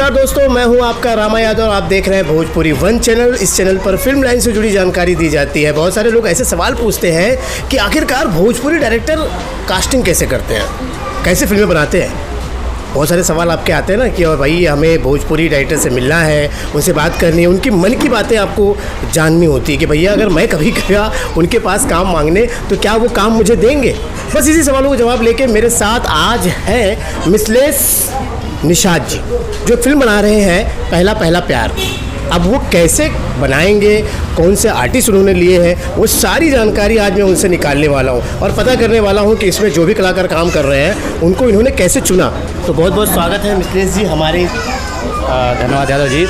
नमस्कार दोस्तों, मैं हूं आपका रामा यादव और आप देख रहे हैं भोजपुरी वन चैनल। इस चैनल पर फिल्म लाइन से जुड़ी जानकारी दी जाती है। बहुत सारे लोग ऐसे सवाल पूछते हैं कि आखिरकार भोजपुरी डायरेक्टर कास्टिंग कैसे करते हैं, कैसे फिल्में बनाते हैं। बहुत सारे सवाल आपके आते हैं ना कि और भाई हमें भोजपुरी डायरेक्टर से मिलना है, उनसे बात करनी है, उनकी मन की बातें आपको जाननी होती है कि भैया अगर मैं कभी गया उनके पास काम मांगने तो क्या वो काम मुझे देंगे। बस इसी सवालों का जवाब लेके मेरे साथ आज हैं मिसलेश निषाद जी, जो फिल्म बना रहे हैं पहला पहला प्यार। अब वो कैसे बनाएंगे, कौन से आर्टिस्ट उन्होंने लिए हैं, वो सारी जानकारी आज मैं उनसे निकालने वाला हूँ और पता करने वाला हूँ कि इसमें जो भी कलाकार काम कर रहे हैं उनको इन्होंने कैसे चुना। तो बहुत बहुत स्वागत है मिसलेश जी हमारे। धन्यवाद यादव जी।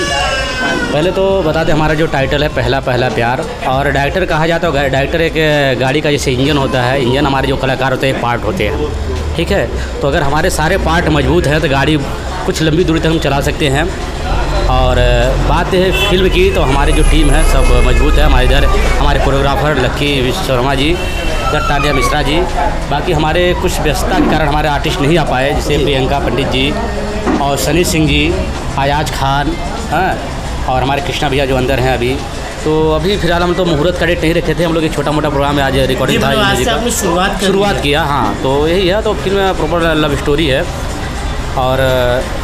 पहले तो बता दें हमारा जो टाइटल है पहला पहला प्यार, और डायरेक्टर कहा जाता है। डायरेक्टर एक गाड़ी का जैसे इंजन होता है, इंजन हमारे जो कलाकार होते हैं पार्ट होते हैं, ठीक है। तो अगर हमारे सारे पार्ट मजबूत हैं तो गाड़ी कुछ लंबी दूरी तक हम चला सकते हैं। और बात है फिल्म की, तो हमारी जो टीम है सब मजबूत है। हमारे इधर हमारे कोरियोग्राफर लक्की विश्वकर्मा जी, इधर तानिया मिश्रा जी। बाकी हमारे कुछ व्यस्तता के कारण हमारे आर्टिस्ट नहीं आ पाए, जैसे प्रियंका पंडित जी और सनी सिंह जी, अयाज खान, हाँ, और हमारे कृष्णा भैया जो अंदर हैं अभी। तो अभी फिलहाल हम तो मुहूर्त का डेट नहीं रखे थे, हम लोग एक छोटा मोटा प्रोग्राम है, आज रिकॉर्डिंग था, आपने शुरुआत किया। हाँ, तो यही है। तो फिल्म प्रॉपर लव स्टोरी है। और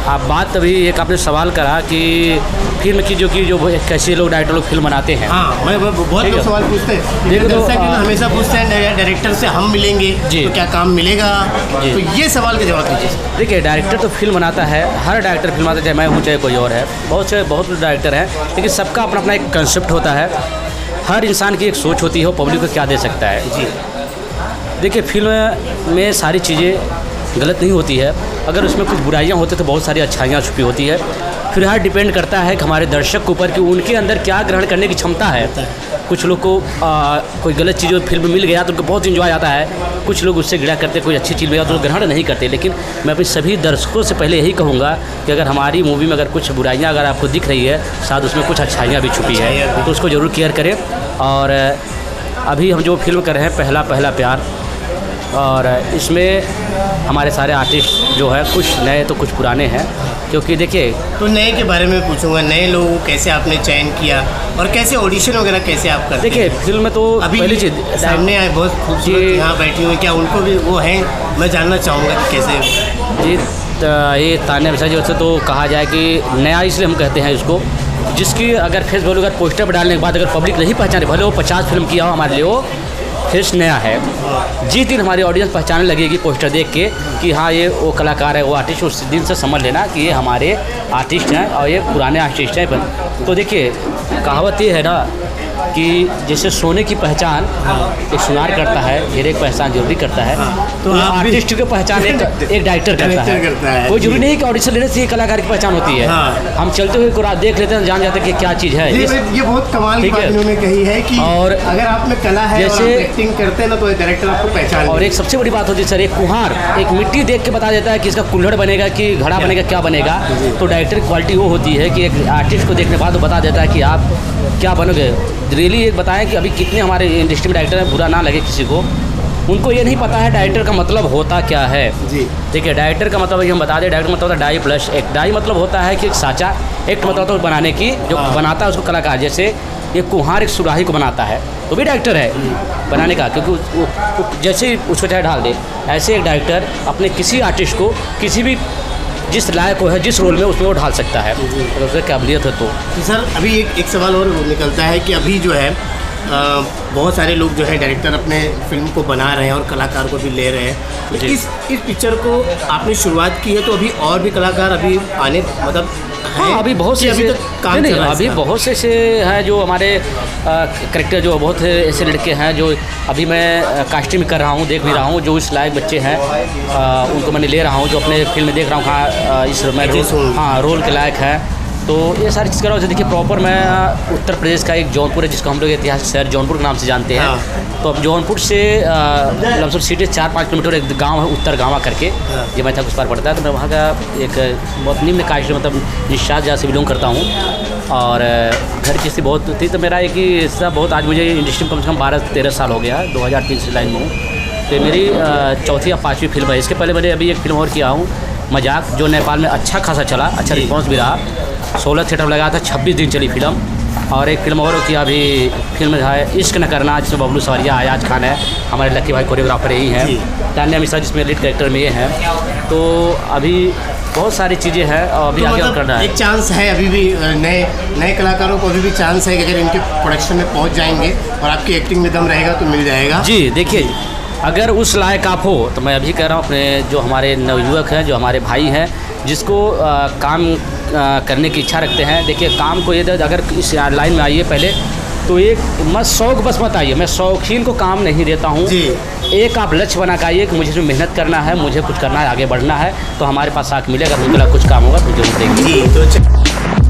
आप बात अभी एक आपने सवाल करा कि फिल्म की जो कैसे लोग डायरेक्टर लोग फिल्म बनाते हैं। हाँ, मैं बहुत लोग सवाल पूछते हैं। देखो तो हमेशा पूछते हैं डायरेक्टर से हम मिलेंगे तो क्या काम मिलेगा, तो ये सवाल का जवाब दीजिए। देखिए, डायरेक्टर तो फिल्म बनाता है, हर डायरेक्टर फिल्म बनाता है, चाहे मैं हूँ चाहे कोई और है। बहुत डायरेक्टर हैं, लेकिन सबका अपना अपना एक कंसेप्ट होता है। हर इंसान की एक सोच होती है, वो पब्लिक को क्या दे सकता है। जी देखिए, फिल्म में सारी चीज़ें गलत नहीं होती है। अगर उसमें कुछ बुराइयां होती तो बहुत सारी अच्छाइयाँ छुपी होती है। फिर हर डिपेंड करता है कि हमारे दर्शक के ऊपर कि उनके अंदर क्या ग्रहण करने की क्षमता है। कुछ लोग को कोई गलत चीज़ फिल्म मिल गया तो उनको बहुत इन्जॉय आता है, कुछ लोग उससे घृणा करते, कोई अच्छी चीज़ मिल गया तो ग्रहण नहीं करते। लेकिन मैं अपने सभी दर्शकों से पहले यही कहूँगा कि अगर हमारी मूवी में अगर कुछ बुराइयाँ अगर आपको दिख रही है, शायद उसमें कुछ अच्छाइयाँ भी छुपी है, तो उसको ज़रूर केयर करें। और अभी हम जो फिल्म कर रहे हैं पहला पहला प्यार, और इसमें हमारे सारे आर्टिस्ट जो है कुछ नए तो कुछ पुराने हैं। क्योंकि देखिए, तो नए के बारे में पूछूंगा, नए लोगों कैसे आपने चयन किया और कैसे ऑडिशन वगैरह कैसे आप करते हैं? देखिए, फिल्म में तो अभी पहली चीज़ सामने आए बहुत खूबसूरत यहाँ बैठी हुई, क्या उनको भी वो हैं? मैं जानना चाहूँगा कि कैसे। जी, ये तानिया मिश्रा जी से तो कहा जाए कि नया इसलिए हम कहते हैं इसको, जिसकी अगर फेस वैल्यू अगर पोस्टर पर डालने के बाद अगर पब्लिक नहीं पहचाने, भले वो 50 फिल्म किया हो, हमारे लिए वो फेस नया है। जिस दिन हमारी ऑडियंस पहचानने लगेगी पोस्टर देख के कि हाँ ये वो कलाकार है, वो आर्टिस्ट, उस दिन से समझ लेना कि ये हमारे आर्टिस्ट हैं और ये पुराने आर्टिस्ट हैं। तो देखिए, कहावत ये है ना कि जैसे सोने की पहचान एक सुनार करता है, हीरे की पहचान जरूरी करता है, तो आर्टिस्ट की पहचान एक डायरेक्टर करता है। कोई जरूरी नहीं कि ऑडिशन लेने से ये कलाकार की पहचान होती है। हम चलते हुए को देख लेते हैं, जान जाते हैं कि क्या चीज़ है। ये बहुत कमाल की बात इन्होंने कही है कि और अगर आप में कला है, जैसे एक्टिंग करते हैं ना, तो डायरेक्टर आपको पहचान। और एक सबसे बड़ी बात होती है सर, एक कुम्हार एक मिट्टी देख के बता देता है कि इसका कुल्हड़ बनेगा कि घड़ा बनेगा, क्या बनेगा। तो डायरेक्टर की क्वालिटी वो होती है कि एक आर्टिस्ट को देखने के बाद वो बता देता है कि आप क्या बनोगे। रियली एक बताएं कि अभी कितने हमारे इंडस्ट्री में डायरेक्टर हैं, बुरा ना लगे किसी को, उनको ये नहीं पता है डायरेक्टर का मतलब होता क्या है। जी ठीक है, डायरेक्टर का मतलब हम बता दें, डायरेक्टर मतलब होता है डाई प्लस एक। डाई मतलब होता है कि एक साँचा, एक मतलब होता है बनाने की, जो बनाता है उसको कलाकार। जैसे ये कुम्हार एक सुराही को बनाता है तो भी डायरेक्टर है बनाने का, क्योंकि जैसे ही उसको चाहे ढाल दे, ऐसे एक डायरेक्टर अपने किसी आर्टिस्ट को किसी भी जिस लायक हो है, जिस रोल में उसमें वो ढाल सकता है, अगर उसकी काबिलियत है तो। सर अभी एक सवाल और निकलता है कि अभी जो है बहुत सारे लोग जो है डायरेक्टर अपने फिल्म को बना रहे हैं और कलाकार को भी ले रहे हैं। तो इस पिक्चर को आपने शुरुआत की है, तो अभी और भी कलाकार अभी आने मतलब हाँ, अभी बहुत से अभी तक काम नहीं, अभी बहुत से ऐसे हैं जो हमारे करेक्टर, जो बहुत ऐसे लड़के हैं जो अभी मैं कास्टिंग कर रहा हूँ, देख भी रहा हूँ, जो इस लायक बच्चे हैं उनको मैंने ले रहा हूँ, जो अपने फिल्म में देख रहा हूँ हाँ इस रोल के लायक है। तो ये सारी चीज़ कर रहा हूँ। देखिए, प्रॉपर मैं उत्तर प्रदेश का एक जौनपुर है, जिसको हम लोग ऐतिहासिक शहर जौनपुर के नाम से जानते हैं। तो अब जौनपुर से लमसम सिटी 4-5 किलोमीटर एक गांव है उत्तर गाँवा करके, ये मैं था कुछ पार पड़ता है। तो मैं वहाँ का एक बहुत निम्न कास्ट मतलब निषाद जहाँ से बिलोंग करता हूँ, और घर की स्थिति बहुत थी। तो मेरा एक ही सब बहुत, आज मुझे इंडस्ट्री में कम से कम 12-13 साल हो गया, 2003 से लाइन में हूँ। तो मेरी चौथी या 5वीं फिल्म है। इसके पहले मैंने अभी एक फिल्म और किया हूँ, मजाक, जो नेपाल में अच्छा खासा चला, अच्छा रिस्पॉन्स भी रहा। 16 थिएटर लगाया था, 26 दिन चली फिल्म। और एक फिल्म और की अभी फिल्म है इश्क न करना, जिसमें बबलू सवरिया, अयाज खान है, हमारे लकी भाई कोरियोग्राफर यही हैं, तान्या मिश्रा जिसमें लीड कैरेक्टर में ये हैं। तो अभी बहुत सारी चीज़ें हैं और अभी तो आगे और मतलब करना है। एक चांस है अभी भी, नए कलाकारों को अभी भी चांस है कि अगर इनके प्रोडक्शन में पहुंच जाएंगे और आपकी एक्टिंग में दम रहेगा तो मिल जाएगा। जी देखिए, अगर उस लायक आप हो तो मैं अभी कह रहा हूँ, अपने जो हमारे नवयुवक हैं, जो हमारे भाई हैं, जिसको काम करने की इच्छा रखते हैं, देखिए काम को ये अगर इस लाइन में आइए पहले तो एक मत शौक बस मत आइए, मैं शौकीन को काम नहीं देता हूँ। एक आप लक्ष्य बना के आइए कि मुझे इसमें मेहनत करना है, मुझे कुछ करना है, आगे बढ़ना है, तो हमारे पास साथ मिलेगा, मुझे कुछ काम होगा तो जरूर देंगे। जी तो